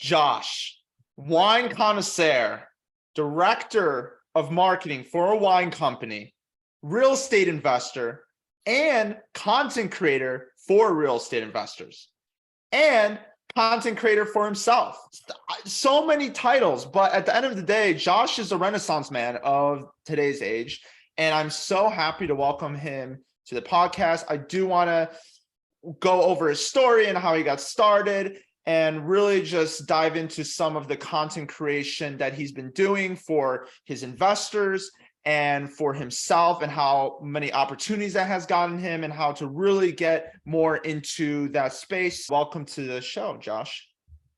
Josh, wine connoisseur, director of marketing for a wine company, real estate investor, and content creator for real estate investors, and content creator for himself. So many titles, but at the end of the day, Josh is a renaissance man of today's age, and I'm so happy to welcome him to the podcast. I do want to go over his story and how he got started, and really just dive into some of the content creation that he's been doing for his investors and for himself, and how many opportunities that has gotten him, and how to really get more into that space. Welcome to the show, Josh.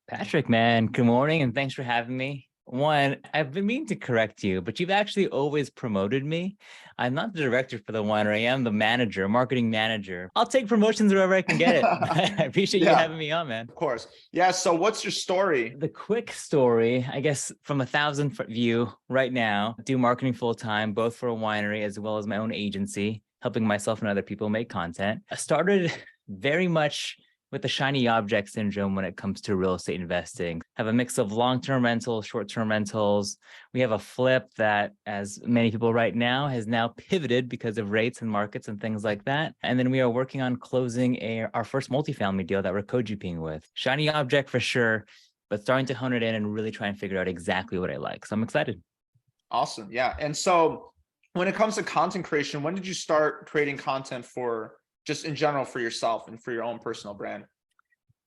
Patrick, man, good morning, and thanks for having me. One, I've been meaning to correct you, but you've actually always promoted me. I'm not the director for the winery. I am the manager, marketing manager. I'll take promotions wherever I can get it. I appreciate you having me on, man. Of course. Yeah. So what's your story? The quick story, I guess, from a 1,000-foot view right now, do marketing full time, both for a winery as well as my own agency, helping myself and other people make content. I started very much with the shiny object syndrome when it comes to real estate investing. Have a mix of long-term rentals, short-term rentals. We have a flip that, as many people right now, has now pivoted because of rates and markets and things like that. And then we are working on closing our first multifamily deal that we're co-GPing with. Shiny object for sure, but starting to hone it in and really try and figure out exactly what I like. So I'm excited. Awesome. Yeah. And so when it comes to content creation, when did you start creating content for just in general for yourself and for your own personal brand?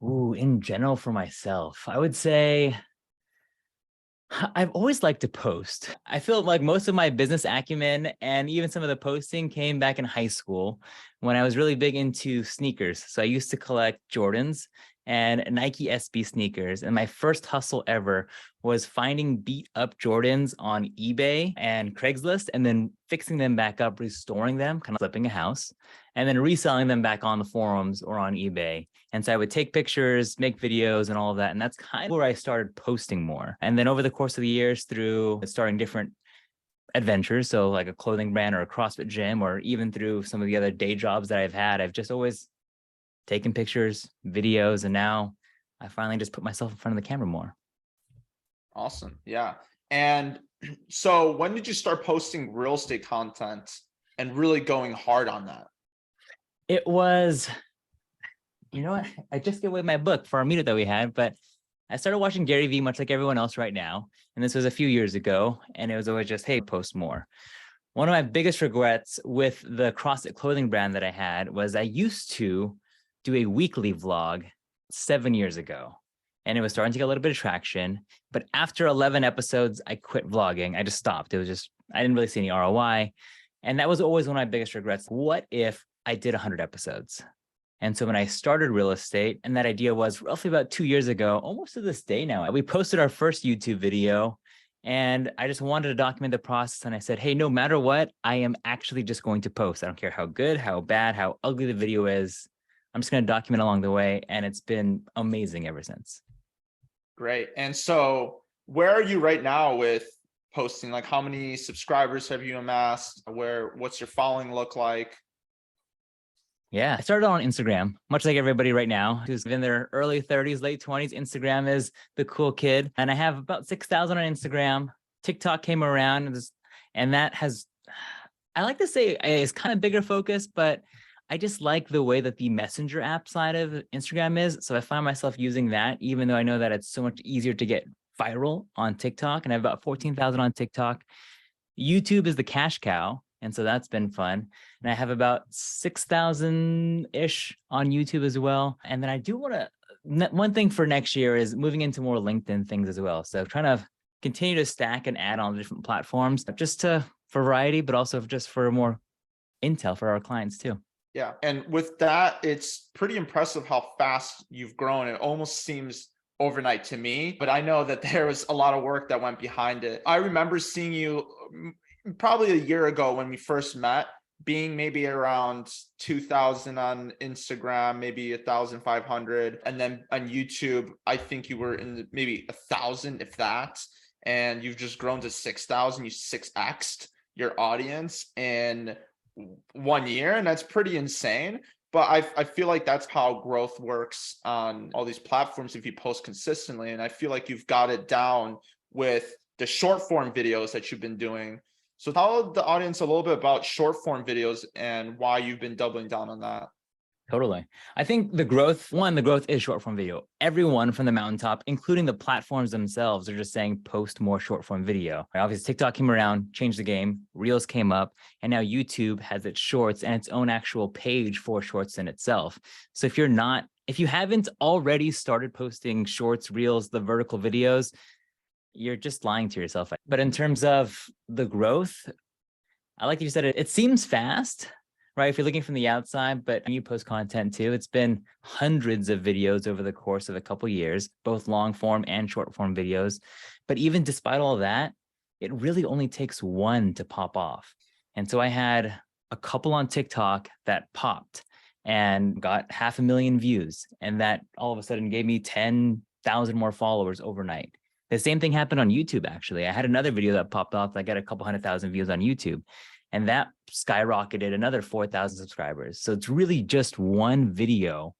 Ooh, in general for myself, I would say I've always liked to post. I feel like most of my business acumen and even some of the posting came back in high school when I was really big into sneakers. So I used to collect Jordans and Nike SB sneakers. And my first hustle ever was finding beat up Jordans on eBay and Craigslist, and then fixing them back up, restoring them, kind of flipping a house, and then reselling them back on the forums or on eBay. And so I would take pictures, make videos and all of that. And that's kind of where I started posting more. And then over the course of the years, through starting different adventures, so like a clothing brand or a CrossFit gym, or even through some of the other day jobs that I've had, I've just always taken pictures, videos, and now I finally just put myself in front of the camera more. Awesome. Yeah. And so when did you start posting real estate content and really going hard on that? It was, you know what? I just gave away my book for our meetup that we had, but I started watching Gary Vee much like everyone else right now. And this was a few years ago. And it was always just, hey, post more. One of my biggest regrets with the CrossFit clothing brand that I had was I used to do a weekly vlog 7 years ago. And it was starting to get a little bit of traction. But after 11 episodes, I quit vlogging. I just stopped. It was just, I didn't really see any ROI. And that was always one of my biggest regrets. What if I did 100 episodes? And so when I started real estate, and that idea was roughly about 2 years ago, almost to this day now, we posted our first YouTube video, and I just wanted to document the process. And I said, hey, no matter what, I am actually just going to post. I don't care how good, how bad, how ugly the video is. I'm just going to document along the way. And it's been amazing ever since. Great. And so where are you right now with posting? Like, how many subscribers have you amassed? What's your following look like? Yeah, I started on Instagram, much like everybody right now who's in their early 30s, late 20s. Instagram is the cool kid. And I have about 6,000 on Instagram. TikTok came around, and that has, I like to say, is kind of bigger focus, but I just like the way that the messenger app side of Instagram is. So I find myself using that, even though I know that it's so much easier to get viral on TikTok. And I have about 14,000 on TikTok. YouTube is the cash cow. And so that's been fun. And I have about 6,000-ish on YouTube as well. And then I do want to, one thing for next year is moving into more LinkedIn things as well. So trying to continue to stack and add on different platforms, just for variety, but also just for more intel for our clients too. Yeah. And with that, it's pretty impressive how fast you've grown. It almost seems overnight to me, but I know that there was a lot of work that went behind it. I remember seeing you probably a year ago when we first met, being maybe around 2,000 on Instagram, maybe 1,500. And then on YouTube, I think you were in maybe 1,000, if that. And you've just grown to 6,000. You 6x'd your audience in 1 year. And that's pretty insane. But I feel like that's how growth works on all these platforms if you post consistently. And I feel like you've got it down with the short form videos that you've been doing. So tell the audience a little bit about short form videos and why you've been doubling down on that. Totally. I think the growth is short form video. Everyone from the mountaintop, including the platforms themselves, are just saying post more short form video. Obviously, TikTok came around, changed the game, Reels came up, and now YouTube has its shorts and its own actual page for shorts in itself. So if you haven't already started posting shorts, Reels, the vertical videos, you're just lying to yourself. But in terms of the growth, I like that you said it seems fast, right? If you're looking from the outside, but you post content too. It's been hundreds of videos over the course of a couple of years, both long form and short form videos. But even despite all that, it really only takes one to pop off. And so I had a couple on TikTok that popped and got 500,000 views. And that all of a sudden gave me 10,000 more followers overnight. The same thing happened on YouTube, actually. I had another video that popped off. I got a couple 100,000 views on YouTube. And that skyrocketed another 4,000 subscribers. So it's really just one video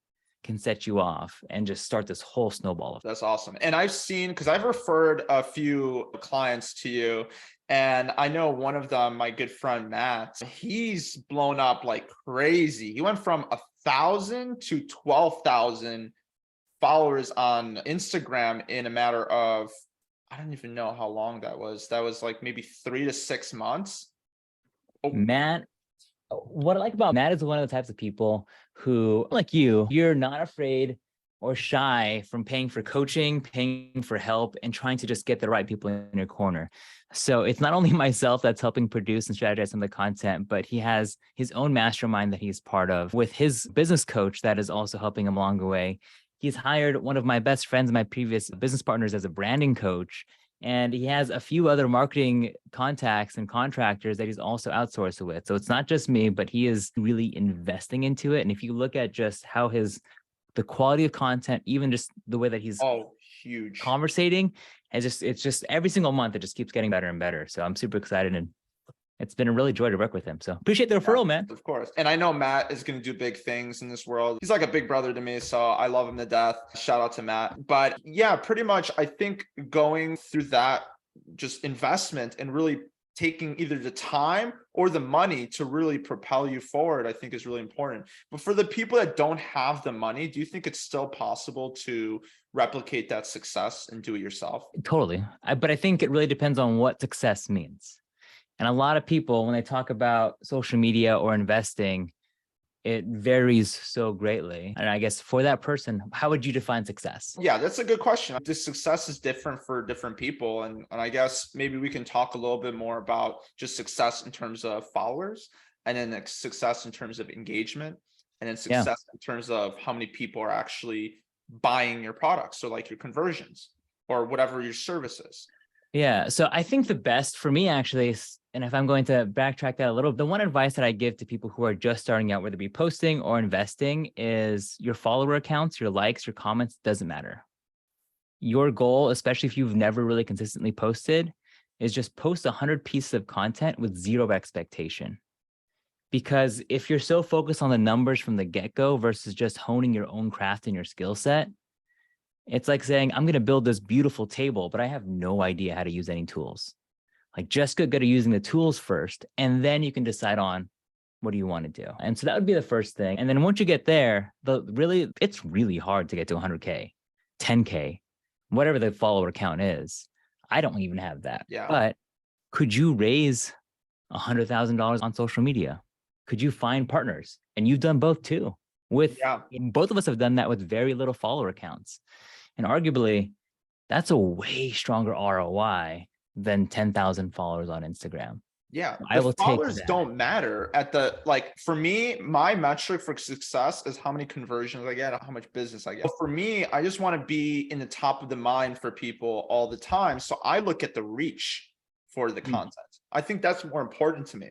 can set you off and just start this whole snowball. That's awesome. And I've seen, because I've referred a few clients to you, and I know one of them, my good friend Matt, he's blown up like crazy. He went from 1,000 to 12,000 followers on Instagram in a matter of, I don't even know how long that was. That was like maybe 3 to 6 months. Matt, what I like about Matt is one of the types of people who, like you're not afraid or shy from paying for coaching, paying for help, and trying to just get the right people in your corner. So it's not only myself that's helping produce and strategize some of the content, but he has his own mastermind that he's part of with his business coach that is also helping him along the way. He's hired one of my best friends, my previous business partners, as a branding coach. And he has a few other marketing contacts and contractors that he's also outsourced with. So it's not just me, but he is really investing into it. And if you look at just how the quality of content, even just the way that he's huge conversating, it's just every single month, it just keeps getting better and better. So I'm super excited, and it's been a really joy to work with him. So appreciate the referral, man. Of course. And I know Matt is going to do big things in this world. He's like a big brother to me, so I love him to death. Shout out to Matt. But yeah, pretty much, I think going through that just investment and really taking either the time or the money to really propel you forward, I think is really important. But for the people that don't have the money, do you think it's still possible to replicate that success and do it yourself? Totally. But I think it really depends on what success means. And a lot of people, when they talk about social media or investing, it varies so greatly. And I guess for that person, how would you define success? Yeah, that's a good question. This success is different for different people. And I guess maybe we can talk a little bit more about just success in terms of followers, and then success in terms of engagement, and then success in terms of how many people are actually buying your products. So like your conversions or whatever your service is. Yeah. So I think the best for me actually is, and if I'm going to backtrack that a little, the one advice that I give to people who are just starting out, whether it be posting or investing, is your follower accounts, your likes, your comments, doesn't matter. Your goal, especially if you've never really consistently posted, is just post 100 pieces of content with zero expectation. Because if you're so focused on the numbers from the get-go versus just honing your own craft and your skill set, it's like saying, I'm going to build this beautiful table, but I have no idea how to use any tools. Like, just get good at using the tools first, and then you can decide on what do you want to do. And so that would be the first thing. And then once you get there, it's really hard to get to 100K, 10K, whatever the follower count is. I don't even have that. Yeah. But could you raise $100,000 on social media? Could you find partners? And you've done both too. Both of us have done that with very little follower counts. And arguably, that's a way stronger ROI than 10,000 followers on Instagram. Yeah, the followers don't matter for me, my metric for success is how many conversions I get, how much business I get. For me, I just want to be in the top of the mind for people all the time. So I look at the reach for the content. I think that's more important to me.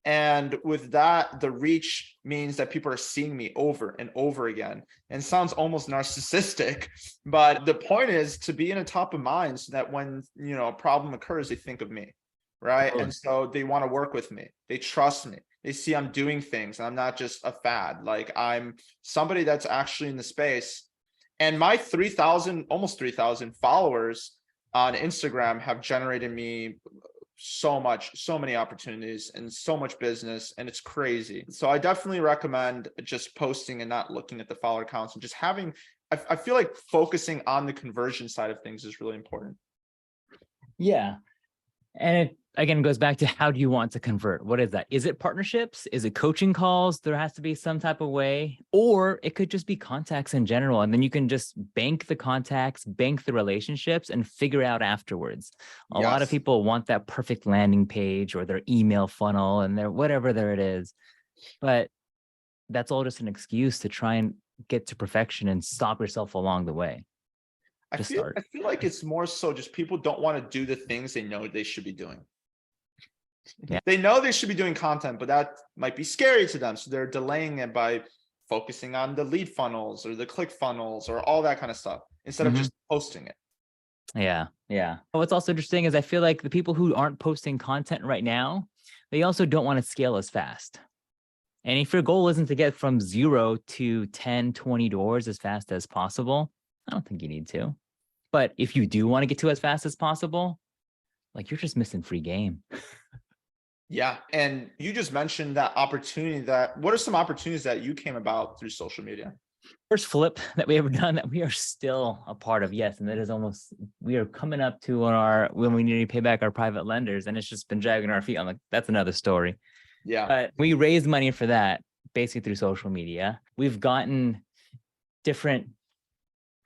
And with that, the reach means that people are seeing me over and over again. And it sounds almost narcissistic, but the point is to be in a top of mind so that when, a problem occurs, they think of me, right? And so they want to work with me. They trust me. They see I'm doing things and I'm not just a fad. Like I'm somebody that's actually in the space. And my 3,000, almost 3,000 followers on Instagram have generated me so many opportunities and so much business, and it's crazy. So I definitely recommend just posting and not looking at the follower counts and just having, I feel like focusing on the conversion side of things is really important. Yeah. And it again goes back to, how do you want to convert? What is that? Is it partnerships? Is it coaching calls? There has to be some type of way, or it could just be contacts in general. And then you can just bank the contacts, bank the relationships, and figure out afterwards. A lot of Yes. people want that perfect landing page or their email funnel and their whatever there it is. But that's all just an excuse to try and get to perfection and stop yourself along the way. I Just feel start. I feel like it's more so just people don't want to do the things they know they should be doing. Yeah. They know they should be doing content, but that might be scary to them. So they're delaying it by focusing on the lead funnels or the click funnels or all that kind of stuff instead of Mhm. just posting it. Yeah. Yeah. What's also interesting is I feel like the people who aren't posting content right now, they also don't want to scale as fast. And if your goal isn't to get from 0 to 10, 20 doors as fast as possible, I don't think you need to. But if you do want to get to as fast as possible, like, you're just missing free game. Yeah. And you just mentioned that opportunity what are some opportunities that you came about through social media? First flip that we ever done that we are still a part of, yes, and that is we are coming up to when we need to pay back our private lenders, and it's just been dragging our feet. I'm like, that's another story. Yeah. But we raised money for that basically through social media. We've gotten different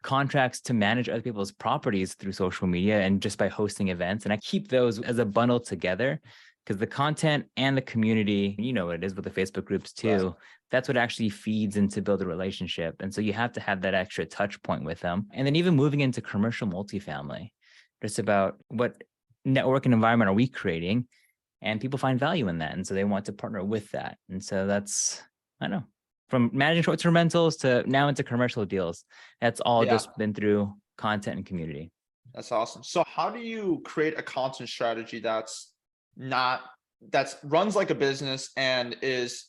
contracts to manage other people's properties through social media and just by hosting events. And I keep those as a bundle together, because the content and the community, you know what it is with the Facebook groups too, Right. that's what actually feeds into build a relationship. And so you have to have that extra touch point with them. And then even moving into commercial multifamily, just about what network and environment are we creating? And people find value in that. And so they want to partner with that. And so that's, I don't know, from managing short-term rentals to now into commercial deals, that's all Yeah. just been through content and community. That's awesome. So how do you create a content strategy that's runs like a business and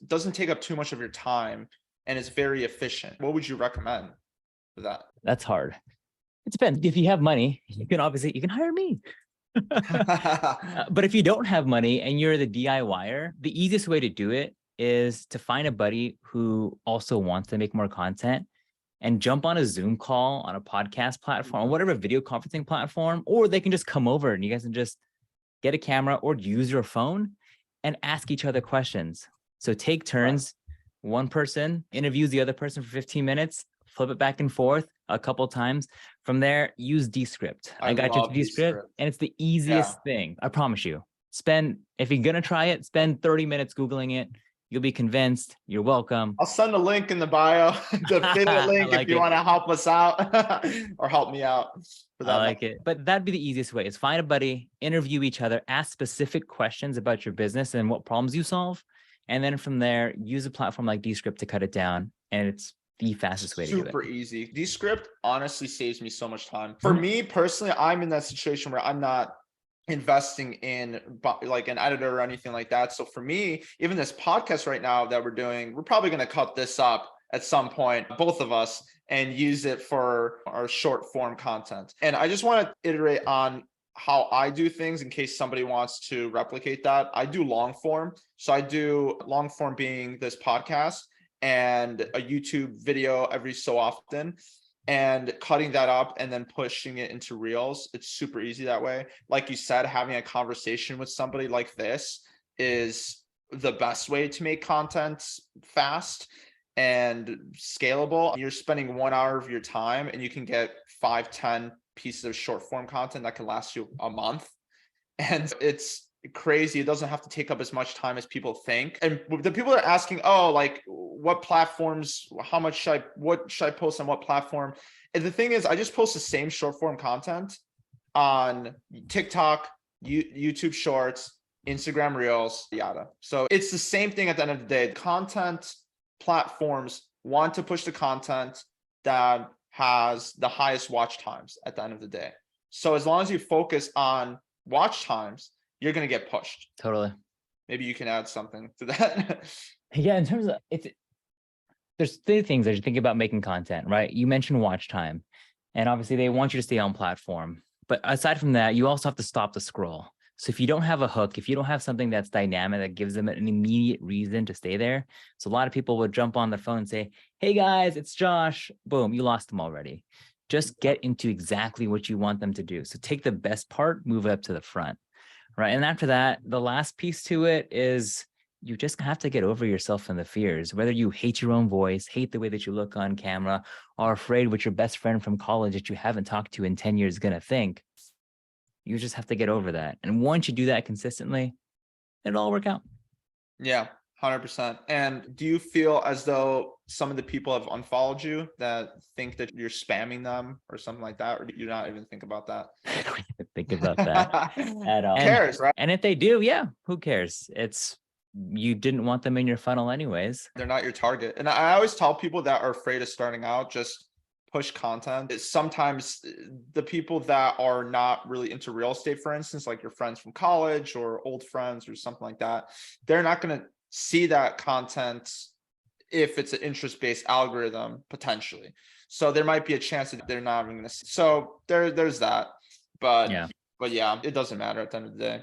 doesn't take up too much of your time and is very efficient? What would you recommend for that? That's hard. It depends. If you have money, you can hire me. But if you don't have money and you're the DIYer, the easiest way to do it is to find a buddy who also wants to make more content and jump on a Zoom call on a podcast platform, or whatever video conferencing platform, or they can just come over and you guys can just get a camera or use your phone and ask each other questions. So take turns. One person interviews the other person for 15 minutes, flip it back and forth a couple times. From there, use Descript. I got you to love Descript, Descript. and it's the Yeah. easiest thing. I promise you. If you're gonna try it, spend 30 minutes Googling it. You'll be convinced. You're welcome. I'll send a link in the bio, the affiliate link, like if you it. want to help us out or help me out for I that. like it. But that'd be the easiest way, is find a buddy, interview each other, ask specific questions about your business and what problems you solve. And then from there, use a platform like Descript to cut it down. And it's the fastest way to do it. Super easy. Descript honestly saves me so much time. For me personally, I'm in that situation where I'm not investing in like an editor or anything like that. So for me, even this podcast right now that we're doing, we're probably going to cut this up at some point, both of us, and use it for our short form content. And I just want to iterate on how I do things in case somebody wants to replicate that. I do long form. So I do long form being this podcast and a YouTube video every so often, and cutting that up and then pushing it into reels. It's super easy that way. Like you said, having a conversation with somebody like this is the best way to make content fast and scalable. You're spending 1 hour of your time and you can get 5-10 pieces of short form content that can last you a month. And it's crazy. It doesn't have to take up as much time as people think. And the people are asking, oh, like what platforms, what should I post on what platform? And the thing is, I just post the same short form content on TikTok, YouTube Shorts, Instagram Reels, yada. So it's the same thing at the end of the day. Content platforms want to push the content that has the highest watch times at the end of the day. So as long as you focus on watch times, you're going to get pushed. Totally. Maybe you can add something to that. Yeah, in terms of there's three things as you think about making content, right? You mentioned watch time, and obviously they want you to stay on platform. But aside from that, you also have to stop the scroll. So if you don't have a hook, if you don't have something that's dynamic that gives them an immediate reason to stay there, so a lot of people would jump on their phone and say, "Hey guys, it's Josh." Boom, you lost them already. Just get into exactly what you want them to do. So take the best part, move it up to the front, right? And after that, the last piece to it is you just have to get over yourself and the fears, whether you hate your own voice, hate the way that you look on camera, or afraid what your best friend from college that you haven't talked to in 10 years is going to think. You just have to get over that. And once you do that consistently, it'll all work out. Yeah, 100%. And do you feel as though some of the people have unfollowed you that think that you're spamming them or something like that? Or do you not even think about that? I don't even think about that at all. Who cares, right? And if they do, yeah, who cares? You didn't want them in your funnel anyways. They're not your target. And I always tell people that are afraid of starting out, just push content. Sometimes the people that are not really into real estate, for instance, like your friends from college or old friends or something like that, they're not going to see that content if it's an interest-based algorithm potentially. So there might be a chance that they're not even going to see. So there's that. But yeah, it doesn't matter at the end of the day.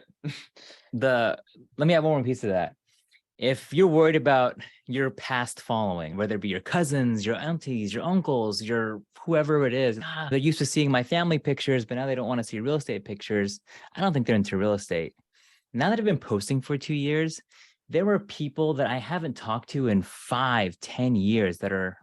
Let me add one more piece of that. If you're worried about your past following, whether it be your cousins, your aunties, your uncles, your whoever it is, they're used to seeing my family pictures, but now they don't want to see real estate pictures. I don't think they're into real estate. Now that I've been posting for 2 years, there were people that I haven't talked to in 5-10 years that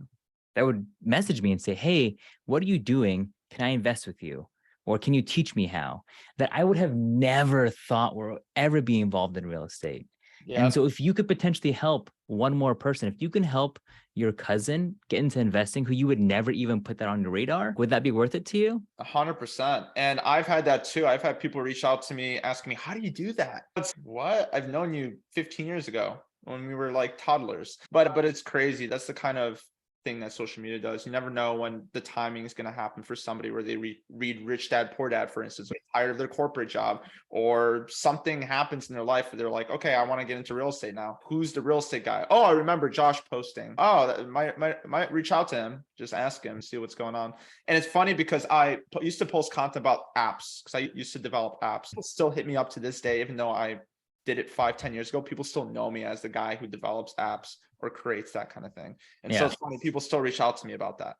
would message me and say, "Hey, what are you doing? Can I invest with you? Or can you teach me how?" That I would have never thought were ever be involved in real estate. Yeah. And so if you could potentially help one more person, if you can help your cousin get into investing who you would never even put that on your radar, would that be worth it to you? 100%. And I've had that too. I've had people reach out to me asking me, "How do you do that?" It's what? I've known you 15 years ago when we were like toddlers. But it's crazy. That's the kind of thing that social media does. You never know when the timing is going to happen for somebody where they read Rich Dad Poor Dad, for instance, or tired of their corporate job, or something happens in their life where they're like, "Okay, I want to get into real estate now. Who's the real estate guy? Oh, I remember Josh posting. Oh, that might reach out to him, just ask him, see what's going on." And it's funny because I used to post content about apps because I used to develop apps. People still hit me up to this day, even though I did it 5-10 years ago. People still know me as the guy who develops apps or creates that kind of thing. And so it's funny, people still reach out to me about that.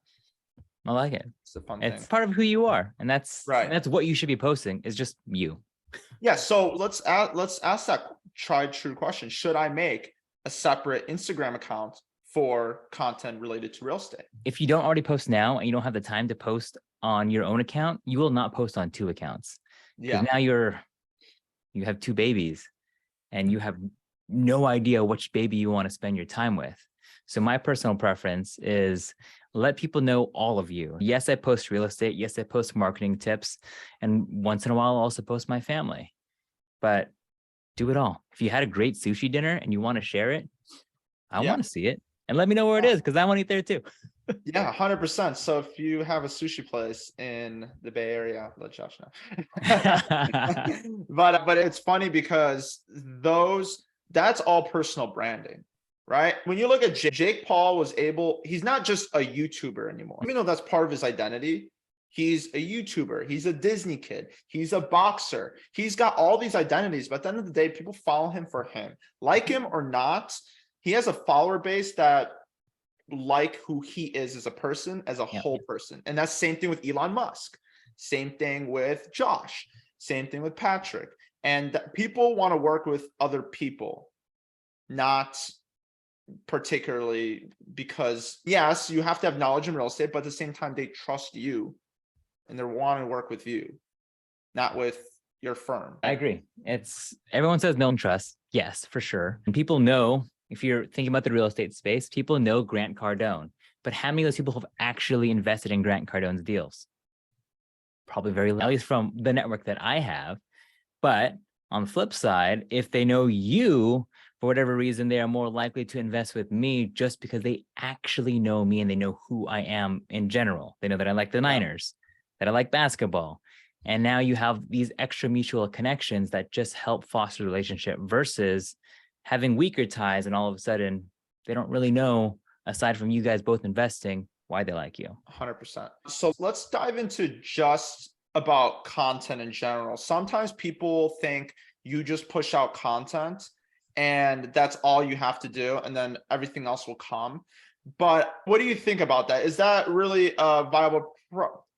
I like it. It's a fun thing. It's part of who you are. And that's right. That's what you should be posting, is just you. Yeah. So let's ask that tried true question. Should I make a separate Instagram account for content related to real estate? If you don't already post now and you don't have the time to post on your own account, you will not post on 2 accounts. Yeah. Now you have 2 babies and you have no idea which baby you want to spend your time with. So my personal preference is let people know all of you. Yes, I post real estate. Yes, I post marketing tips. And once in a while, I'll also post my family. But do it all. If you had a great sushi dinner and you want to share it, I want to see it. And let me know where it is, because I want to eat there too. Yeah, 100%. So if you have a sushi place in the Bay Area, let Josh know. But it's funny because that's all personal branding, right? When you look at Jake Paul he's not just a YouTuber anymore. Even though that's part of his identity, he's a YouTuber. He's a Disney kid. He's a boxer. He's got all these identities. But at the end of the day, people follow him for him. Like him or not, he has a follower base that like who he is as a person, as a whole person. And that's the same thing with Elon Musk. Same thing with Josh. Same thing with Patryk. And people want to work with other people, not particularly because, yes, you have to have knowledge in real estate, but at the same time, they trust you and they're wanting to work with you, not with your firm. I agree. Everyone says no trust. Yes, for sure. And people know, if you're thinking about the real estate space, people know Grant Cardone. But how many of those people have actually invested in Grant Cardone's deals? Probably very little, at least from the network that I have. But on the flip side, if they know you, for whatever reason, they are more likely to invest with me just because they actually know me and they know who I am in general. They know that I like the Niners, that I like basketball. And now you have these extra mutual connections that just help foster the relationship versus having weaker ties. And all of a sudden, they don't really know, aside from you guys both investing, why they like you. 100%. So let's dive into just about content in general. Sometimes people think you just push out content and that's all you have to do, and then everything else will come. But what do you think about that? Is that really a viable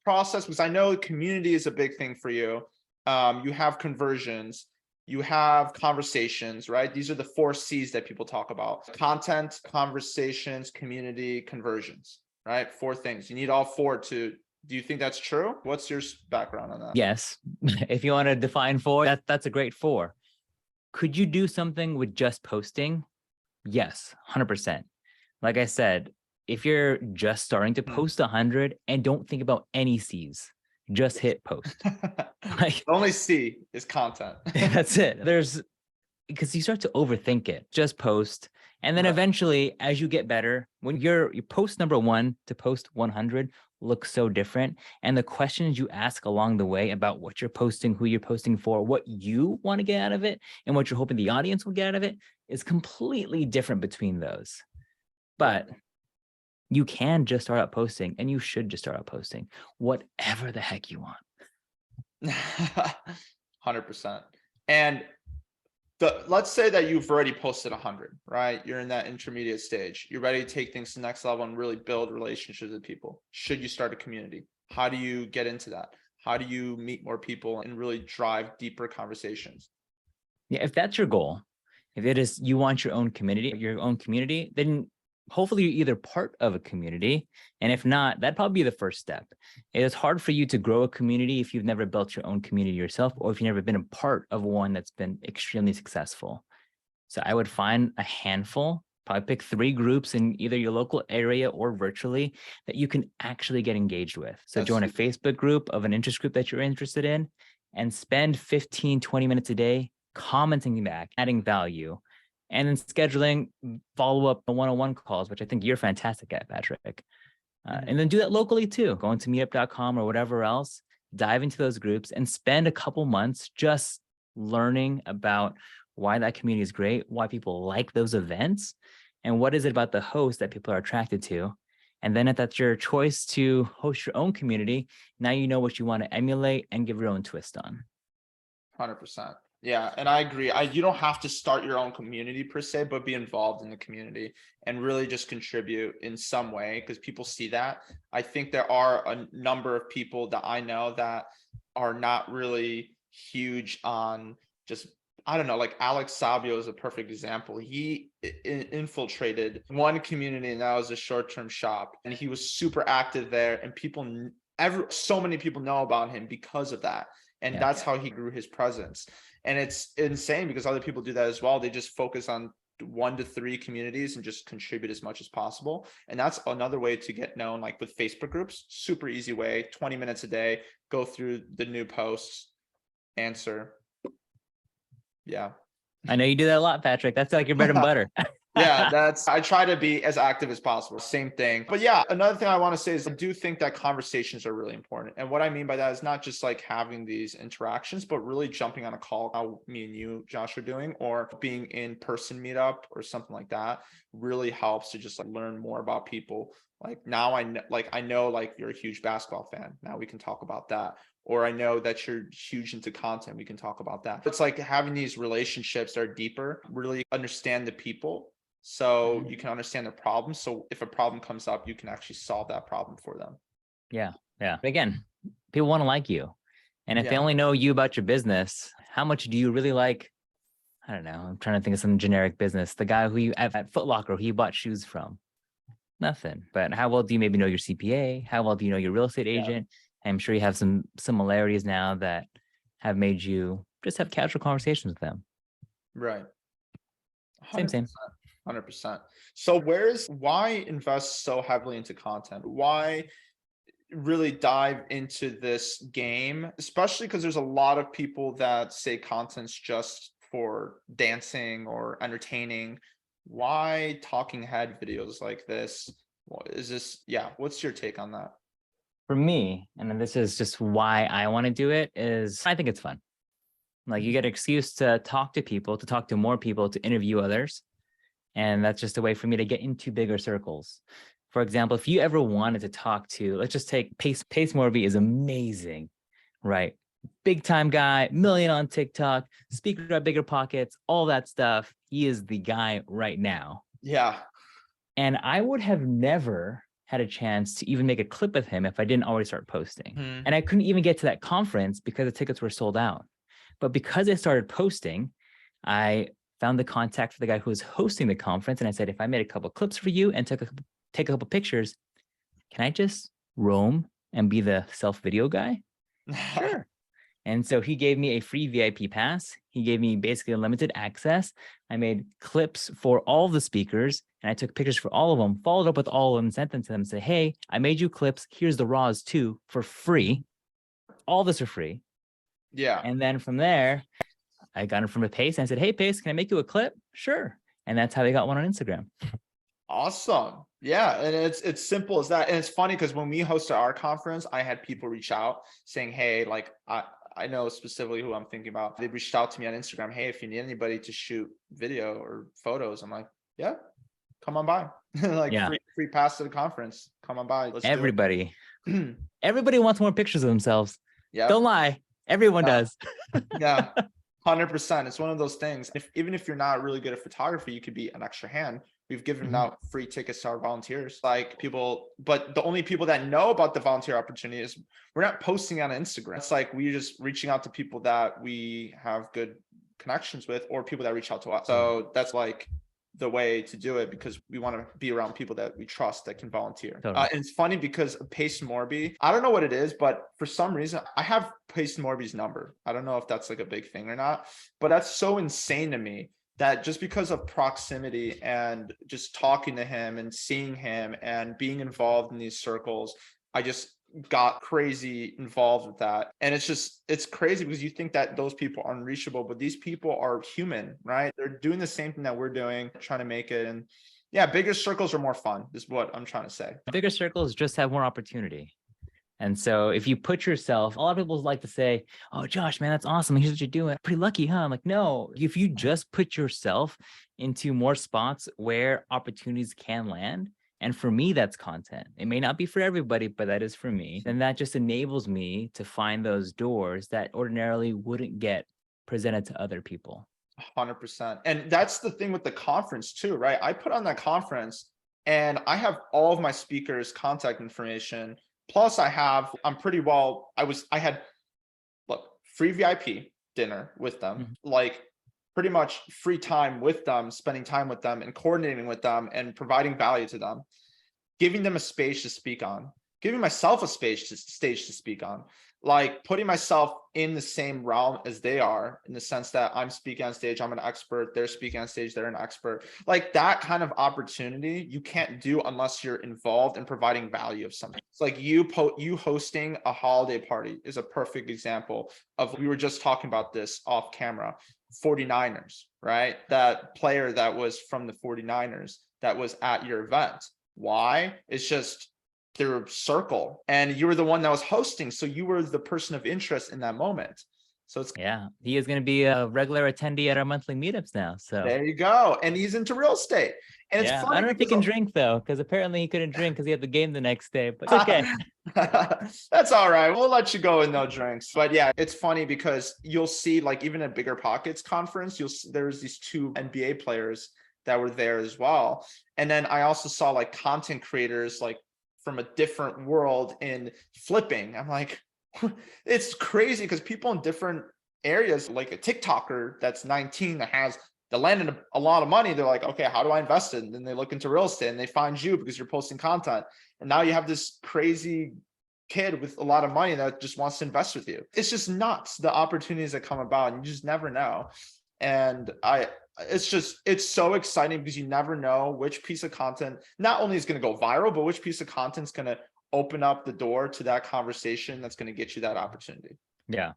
process? Because I know community is a big thing for you. You have conversions, you have conversations, right? These are the 4 C's that people talk about: content, conversations, community, conversions, right? 4 things. You need all 4 to. Do you think that's true? What's your background on that? Yes. If you want to define 4, that's a great 4. Could you do something with just posting? Yes, 100%. Like I said, if you're just starting to post 100 and don't think about any C's, just hit post. Like, The only C is content. that's it. Because you start to overthink it. Just post. And then Right. eventually, as you get better, when your post number 1 to post 100 looks so different. And the questions you ask along the way about what you're posting, who you're posting for, what you want to get out of it, and what you're hoping the audience will get out of it is completely different between those. But you can just start out posting, and you should just start out posting whatever the heck you want. 100%. And let's say that you've already posted 100, right? You're in that intermediate stage. You're ready to take things to the next level and really build relationships with people. Should you start a community? How do you get into that? How do you meet more people and really drive deeper conversations? Yeah, if that's your goal, if it is you want your own community, then hopefully you're either part of a community. And if not, that'd probably be the first step. It is hard for you to grow a community if you've never built your own community yourself, or if you've never been a part of one that's been extremely successful. So I would find a handful, probably pick 3 groups in either your local area or virtually that you can actually get engaged with. So join a Facebook group of an interest group that you're interested in and spend 15, 20 minutes a day commenting back, adding value, and then scheduling follow-up one-on-one calls, which I think you're fantastic at, Patryk. And then do that locally too. Go into meetup.com or whatever else, dive into those groups and spend a couple months just learning about why that community is great, why people like those events, and what is it about the host that people are attracted to. And then if that's your choice to host your own community, now you know what you want to emulate and give your own twist on. 100%. Yeah, and I agree. You don't have to start your own community per se, but be involved in the community and really just contribute in some way, because people see that. I think there are a number of people that I know that are not really huge on just, I don't know, like Alex Sabio is a perfect example. He infiltrated one community, and that was a short-term shop, and he was super active there, and so many people know about him because of that. And that's how he grew his presence. And it's insane because other people do that as well. They just focus on 1 to 3 communities and just contribute as much as possible. And that's another way to get known, like with Facebook groups, super easy way, 20 minutes a day, go through the new posts, answer. Yeah. I know you do that a lot, Patryk. That's like your bread and butter. Yeah, I try to be as active as possible. Same thing. But yeah, another thing I want to say is I do think that conversations are really important. And what I mean by that is not just like having these interactions, but really jumping on a call, how me and you, Josh, are doing, or being in person meetup or something like that really helps to just like learn more about people. Like now I know like you're a huge basketball fan. Now we can talk about that. Or I know that you're huge into content. We can talk about that. It's like having these relationships that are deeper, really understand the people, so you can understand the problem. So if a problem comes up, you can actually solve that problem for them. Yeah. Again, people want to like you. And if they only know you about your business, how much do you really like? I don't know. I'm trying to think of some generic business. The guy who you at Foot Locker, who you bought shoes from. Nothing. But how well do you maybe know your CPA? How well do you know your real estate agent? I'm sure you have some similarities now that have made you just have casual conversations with them. Right. 100%. Same. 100%. So why invest so heavily into content? Why really dive into this game, especially because there's a lot of people that say content's just for dancing or entertaining. Why talking head videos like this? What is this? Yeah. What's your take on that? For me, and then this is just why I want to do it, is I think it's fun. Like you get an excuse to talk to people, to talk to more people, to interview others. And that's just a way for me to get into bigger circles. For example, if you ever wanted to talk to, let's just take Pace Morby is amazing, right? Big time guy, million on TikTok, speaker at Bigger Pockets, all that stuff. He is the guy right now. Yeah. And I would have never had a chance to even make a clip of him if I didn't already start posting. And I couldn't even get to that conference because the tickets were sold out. But because I started posting, I found the contact for the guy who was hosting the conference. And I said, if I made a couple clips for you and take a couple pictures, can I just roam and be the self video guy? Sure. And so he gave me a free VIP pass. He gave me basically unlimited access. I made clips for all the speakers and I took pictures for all of them, followed up with all of them, sent them to them and said, hey, I made you clips. Here's the raws too for free. All this for free. Yeah. And then from there, I got it from a Pace and I said, hey, Pace, can I make you a clip? Sure. And that's how they got one on Instagram. Awesome. Yeah. And it's simple as that. And it's funny because when we hosted our conference, I had people reach out saying, hey, like I know specifically who I'm thinking about. They reached out to me on Instagram. Hey, if you need anybody to shoot video or photos, I'm like, yeah, come on by. Like Yeah. free pass to the conference. Come on by. Let's Everybody. do it. Everybody wants more pictures of themselves. Yeah. Don't lie. Everyone does. Yeah. 100%. It's one of those things. Even if you're not really good at photography, you could be an extra hand. We've given out free tickets to our volunteers, like people, but the only people that know about the volunteer opportunity is we're not posting on Instagram. It's like we're just reaching out to people that we have good connections with or people that reach out to us. So that's like the way to do it because we want to be around people that we trust that can volunteer. Totally. And it's funny because Pace Morby, I don't know what it is, but for some reason I have Pace Morby's number. I don't know if that's like a big thing or not, but that's so insane to me that just because of proximity and just talking to him and seeing him and being involved in these circles, I just got crazy involved with that. And it's crazy because you think that those people are unreachable, but these people are human, right? They're doing the same thing that we're doing, trying to make it. And yeah, bigger circles are more fun is what I'm trying to say. Bigger circles just have more opportunity. And so if you put yourself, a lot of people like to say, oh, Josh, man, that's awesome. Here's what you're doing. Pretty lucky, huh? I'm like, no, if you just put yourself into more spots where opportunities can land, and for me, that's content. It may not be for everybody, but that is for me. Then that just enables me to find those doors that ordinarily wouldn't get presented to other people. 100%. And that's the thing with the conference too, right? I put on that conference and I have all of my speakers' contact information. Plus I had free VIP dinner with them, like pretty much free time with them, spending time with them and coordinating with them and providing value to them, giving them a space to speak on, giving myself a stage to speak on, like putting myself in the same realm as they are in the sense that I'm speaking on stage, I'm an expert, they're speaking on stage, they're an expert. Like that kind of opportunity you can't do unless you're involved in providing value of something. It's like you hosting a holiday party is a perfect example of, we were just talking about this off camera, 49ers, right? That player that was from the 49ers that was at your event. Why? It's just their circle and you were the one that was hosting, so you were the person of interest in that moment. So it's he is going to be a regular attendee at our monthly meetups now. So there you go. And he's into real estate. And it's funny, I don't know if he can drink though, because apparently he couldn't drink because he had the game the next day, but okay. That's all right, we'll let you go with no drinks. But yeah, it's funny because you'll see, like, even at Bigger Pockets conference, there's these two NBA players that were there as well. And then I also saw like content creators like from a different world in flipping. I'm like, it's crazy because people in different areas, like a TikToker that's 19 that landed a lot of money, they're like, okay, how do I invest it? And then they look into real estate and they find you because you're posting content. And now you have this crazy kid with a lot of money that just wants to invest with you. It's just nuts, the opportunities that come about, and you just never know. And it's so exciting because you never know which piece of content not only is going to go viral, but which piece of content is going to open up the door to that conversation that's going to get you that opportunity. Yeah,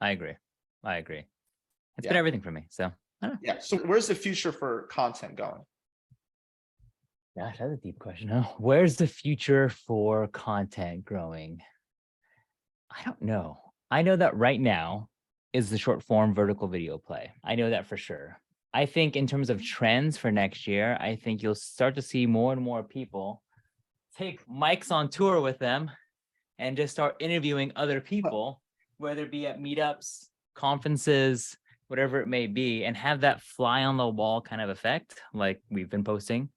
I agree. It's been everything for me. So yeah. So where's the future for content going? Gosh, that's a deep question. Huh? Where's the future for content growing? I don't know. I know that right now is the short form vertical video play. I know that for sure. I think in terms of trends for next year, I think you'll start to see more and more people take mics on tour with them and just start interviewing other people, whether it be at meetups, conferences, whatever it may be, and have that fly on the wall kind of effect like we've been posting.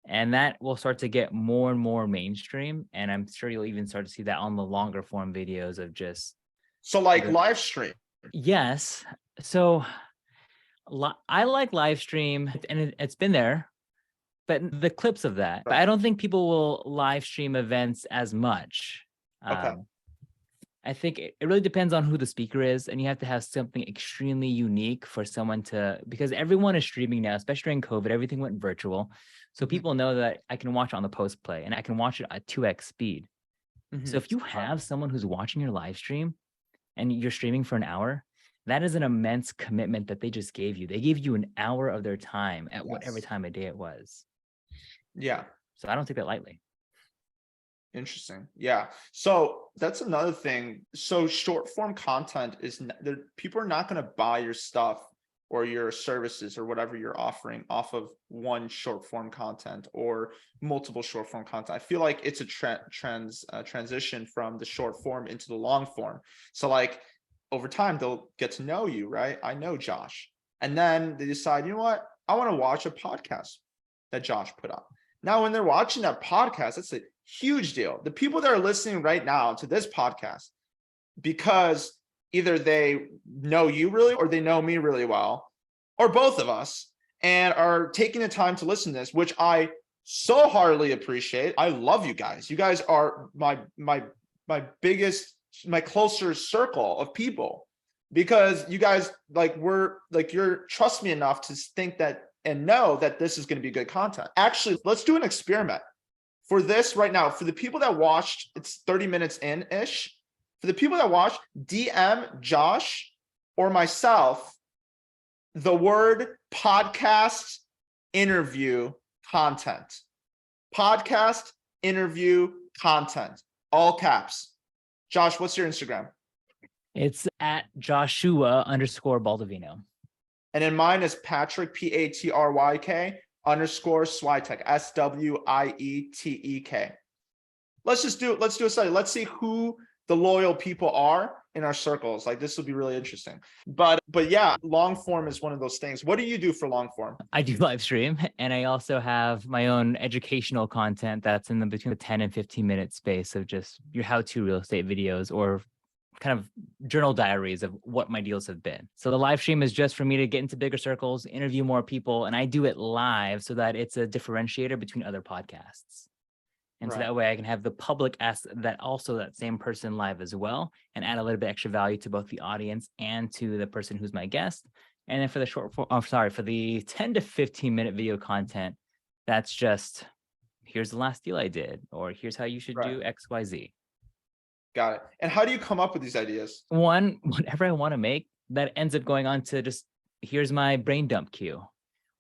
And that will start to get more and more mainstream. And I'm sure you'll even start to see that on the longer form videos of just, So like live stream. yes. So I like live stream and it's been there, but the clips of that, but Right. I don't think people will live stream events as much. Okay. I think it really depends on who the speaker is, and you have to have something extremely unique for someone to, because everyone is streaming now, especially during COVID, everything went virtual. So people know that I can watch it on the post play and I can watch it at 2x speed. So if you have someone who's watching your live stream and you're streaming for an hour, that is an immense commitment that they just gave you. They gave you an hour of their time at whatever time of day it was. Yeah. So I don't take that lightly. Interesting. Yeah. So that's another thing. So short form content is people are not going to buy your stuff or your services or whatever you're offering off of one short form content or multiple short form content. I feel like it's a transition from the short form into the long form. So like over time, they'll get to know you, right? I know Josh. And then they decide, you know what? I want to watch a podcast that Josh put up. Now, when they're watching that podcast, that's a huge deal. The people that are listening right now to this podcast, because either they know you really, or they know me really well, or both of us, and are taking the time to listen to this, which I so heartily appreciate. I love you guys. You guys are my biggest, my closer circle of people, because you guys you're trust me enough to think that and know that this is going to be good content. Actually, let's do an experiment for this right now. For the people that watched, it's 30 minutes in-ish. For the people that watched, DM Josh or myself the word podcast interview content. Podcast interview content. All caps. Josh, what's your Instagram? It's at Joshua_Baldovino. And then mine is Patryk, Patryk _Switek, SWIETEK. Let's do a study. Let's see who the loyal people are in our circles. Like this will be really interesting. But yeah, long form is one of those things. What do you do for long form? I do live stream, and I also have my own educational content that's in between the 10 and 15 minute space of just your how-to real estate videos or kind of journal diaries of what my deals have been. So the live stream is just for me to get into bigger circles, interview more people, and I do it live so that it's a differentiator between other podcasts. And so that way I can have the public ask that also that same person live as well, and add a little bit extra value to both the audience and to the person who's my guest. And then for the for the 10 to 15 minute video content, that's just, here's the last deal I did, or here's how you should do XYZ. Got it. And how do you come up with these ideas? One, whatever I want to make, that ends up going on to just, here's my brain dump queue.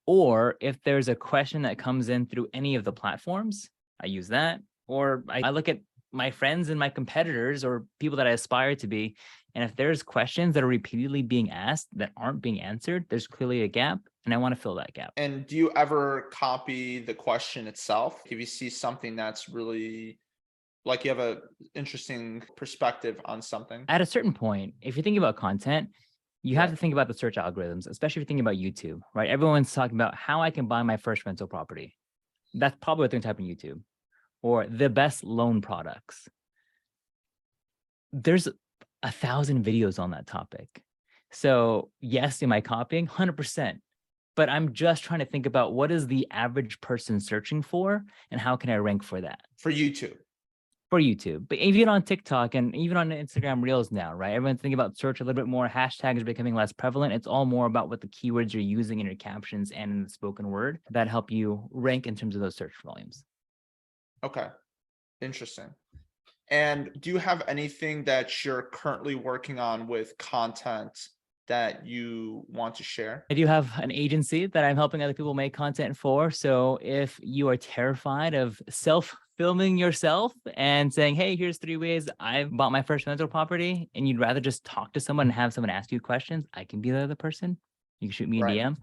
Or if there's a question that comes in through any of the platforms, I use that. Or I look at my friends and my competitors or people that I aspire to be. And if there's questions that are repeatedly being asked that aren't being answered, there's clearly a gap, and I want to fill that gap. And do you ever copy the question itself? If you see something that's really, like you have a interesting perspective on something. At a certain point, if you're thinking about content, you have to think about the search algorithms, especially if you're thinking about YouTube, right? Everyone's talking about how I can buy my first rental property. That's probably what they're typing YouTube, or the best loan products. There's 1,000 videos on that topic. So yes, am I copying? 100%. But I'm just trying to think about what is the average person searching for and how can I rank for that? For YouTube. For YouTube, but even on TikTok and even on Instagram Reels now, right? Everyone's thinking about search a little bit more. Hashtags are becoming less prevalent. It's all more about what the keywords you're using in your captions and in the spoken word that help you rank in terms of those search volumes. Okay, interesting. And do you have anything that you're currently working on with content that you want to share? I do have an agency that I'm helping other people make content for. So if you are terrified of self-filming yourself and saying, hey, here's 3 ways I bought my first rental property, and you'd rather just talk to someone and have someone ask you questions, I can be the other person. You can shoot me a Right. DM.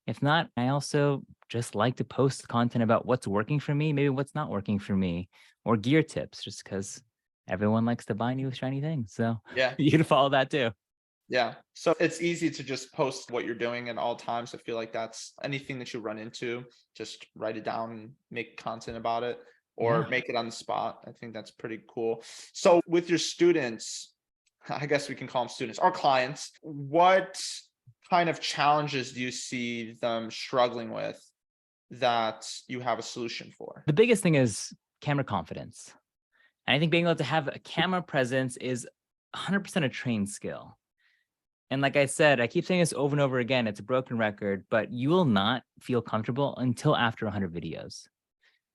If not, I also just like to post content about what's working for me, maybe what's not working for me, or gear tips, just because everyone likes to buy new shiny things. So Yeah. you can follow that too. Yeah. So it's easy to just post what you're doing at all times. I feel like that's anything that you run into, just write it down and make content about it or Yeah. make it on the spot. I think that's pretty cool. So with your students, I guess we can call them students or clients, what kind of challenges do you see them struggling with that you have a solution for? The biggest thing is camera confidence. And I think being able to have a camera presence is 100% a trained skill. And like I said, I keep saying this over and over again, it's a broken record, but you will not feel comfortable until after 100 videos.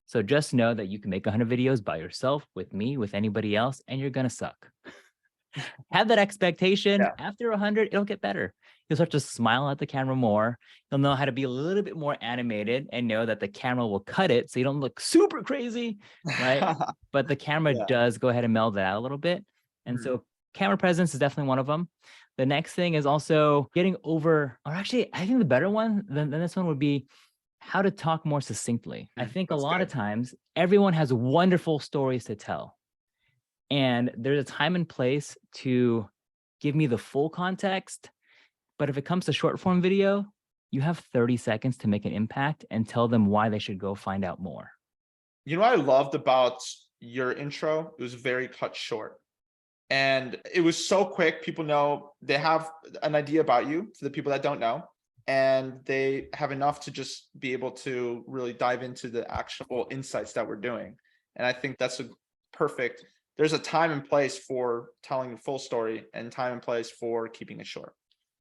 So just know that you can make 100 videos by yourself, with me, with anybody else, and you're going to suck. Have that expectation. Yeah. After 100, it'll get better. You'll start to smile at the camera more. You'll know how to be a little bit more animated and know that the camera will cut it so you don't look super crazy, right? But the camera Yeah. does go ahead and meld that out a little bit. And Mhm. so camera presence is definitely one of them. The next thing is also getting over, or actually, I think the better one than this one would be how to talk more succinctly. I think a That's lot of good. times everyone has wonderful stories to tell. And there's a time and place to give me the full context. But if it comes to short form video, you have 30 seconds to make an impact and tell them why they should go find out more. You know what I loved about your intro? It was very cut short. And it was so quick. People know they have an idea about you for the people that don't know. And they have enough to just be able to really dive into the actual insights that we're doing. And I think that's a perfect, there's a time and place for telling the full story and time and place for keeping it short.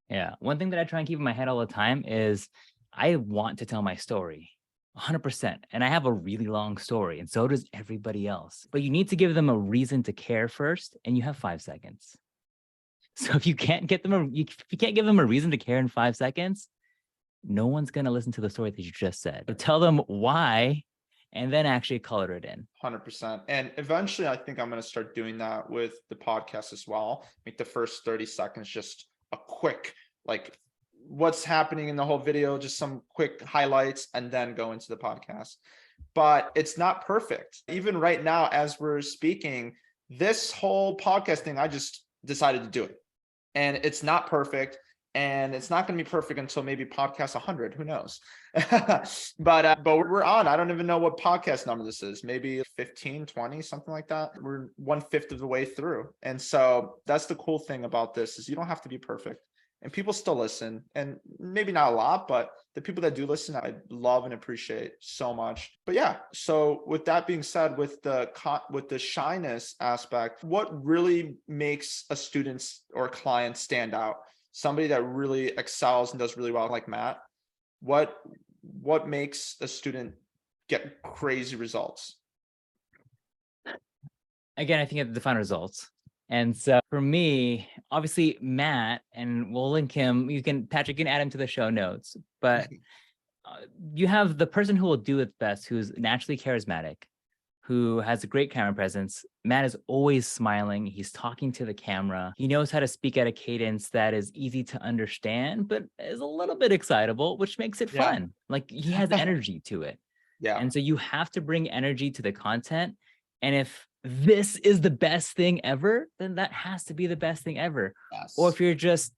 Yeah. One thing that I try and keep in my head all the time is I want to tell my story 100%. And I have a really long story, and so does everybody else. But you need to give them a reason to care first, and you have 5 seconds. So if you can't get them if you can't give them a reason to care in 5 seconds, no one's going to listen to the story that you just said. So tell them why, and then actually color it in. 100%. And eventually, I think I'm going to start doing that with the podcast as well. Make the first 30 seconds just a quick, like, what's happening in the whole video, just some quick highlights, and then go into the podcast. But it's not perfect. Even right now, as we're speaking, this whole podcast thing, I just decided to do it. And it's not perfect. And it's not going to be perfect until maybe podcast 100. Who knows? But we're on. I don't even know what podcast number this is. Maybe 15, 20, something like that. We're 1/5 of the way through. And so that's the cool thing about this is you don't have to be perfect. And people still listen. And maybe not a lot, but the people that do listen, I love and appreciate so much. But yeah, so with that being said, with the shyness aspect, what really makes a student or a client stand out? Somebody that really excels and does really well, like Matt, what makes a student get crazy results? Again, I think you have to define results. And so for me, obviously Matt, and we'll link him, Patryk can add him to the show notes, but you have the person who will do it best, who's naturally charismatic, who has a great camera presence. Matt is always smiling. He's talking to the camera. He knows how to speak at a cadence that is easy to understand, but is a little bit excitable, which makes it Yeah. fun. Like he has energy to it. Yeah. And so you have to bring energy to the content. And if this is the best thing ever, then that has to be the best thing ever. Yes. Or if you're just,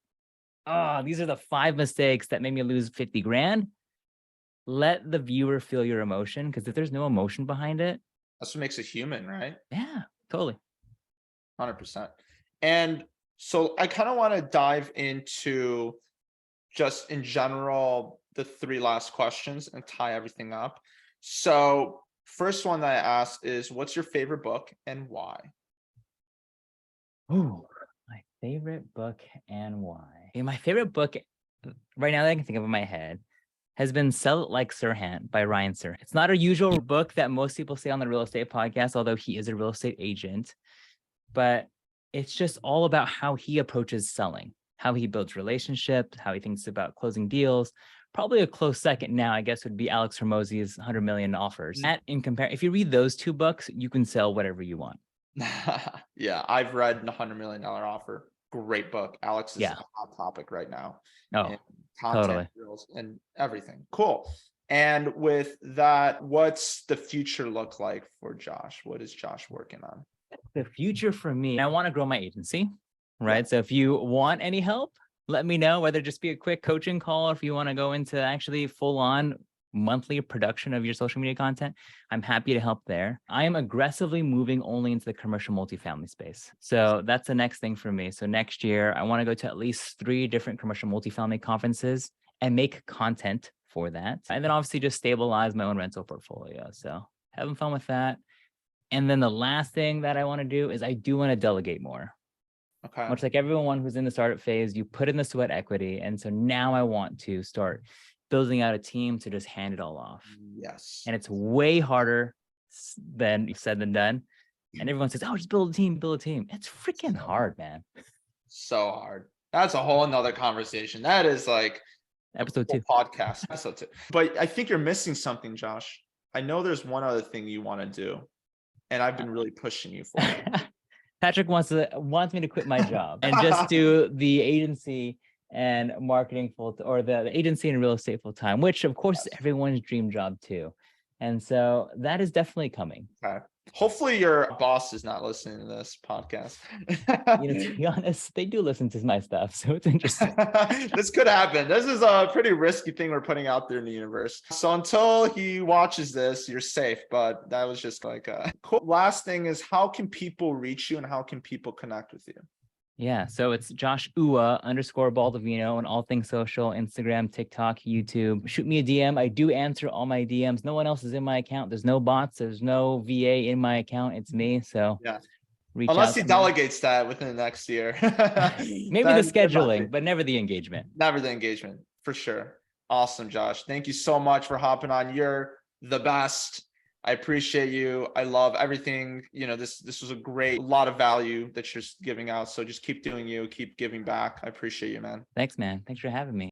oh, these are the 5 mistakes that made me lose 50 grand, let the viewer feel your emotion. Because if there's no emotion behind it, that's what makes it human, right? yeah, totally. 100%. And so I kind of want to dive into just in general, the 3 last questions and tie everything up. So first one that I asked is, what's your favorite book and why? Oh, my favorite book and why? Okay, my favorite book right now that I can think of in my head has been Sell It Like Sirhan by Ryan Sirhan. It's not a usual book that most people say on the real estate podcast, although he is a real estate agent, but it's just all about how he approaches selling, how he builds relationships, how he thinks about closing deals. Probably a close second now, I guess, would be Alex Hormozi's 100 million offers. That in if you read those two books, you can sell whatever you want. Yeah, I've read the $100 million offer. Great book. Alex is Yeah. a hot topic right now. Oh, And content, totally. reels, and everything. Cool. And with that, what's the future look like for Josh? What is Josh working on? The future for me, I want to grow my agency, right? So if you want any help, let me know, whether it just be a quick coaching call, or if you want to go into actually full on monthly production of your social media content, I'm happy to help there. I am aggressively moving only into the commercial multifamily space. So that's the next thing for me. So next year, I want to go to at least 3 different commercial multifamily conferences and make content for that. And then obviously just stabilize my own rental portfolio. So having fun with that. And then the last thing that I want to do is I do want to delegate more. Okay. Much like everyone who's in the startup phase, you put in the sweat equity. And so now I want to start building out a team to just hand it all off. Yes. And it's way harder than said than done. And everyone says, oh, just build a team, build a team. It's freaking hard, man. So hard. That's a whole nother conversation. That is like episode 2 podcast. Episode 2. But I think you're missing something, Josh. I know there's one other thing you want to do, and I've been really pushing you for it. Patryk wants me to quit my job and just do the agency and marketing or the agency and real estate full time, which of course is everyone's dream job too. And so that is definitely coming. Okay. Hopefully your boss is not listening to this podcast. To be honest, they do listen to my stuff, so it's interesting. This could happen. This is a pretty risky thing we're putting out there in the universe. So until he watches this, you're safe. But that was just like a cool. Last thing is, how can people reach you and how can people connect with you? Yeah, so it's Josh _Baldovino on all things social, Instagram, TikTok, YouTube. Shoot me a DM. I do answer all my DMs. No one else is in my account. There's no bots. There's no VA in my account. It's me. So yeah, unless he delegates that within the next year. Maybe the scheduling, but never the engagement. Never the engagement, for sure. Awesome, Josh. Thank you so much for hopping on. You're the best. I appreciate you. I love everything. This was a lot of value that you're giving out. So just keep doing you, keep giving back. I appreciate you, man. Thanks, man. Thanks for having me.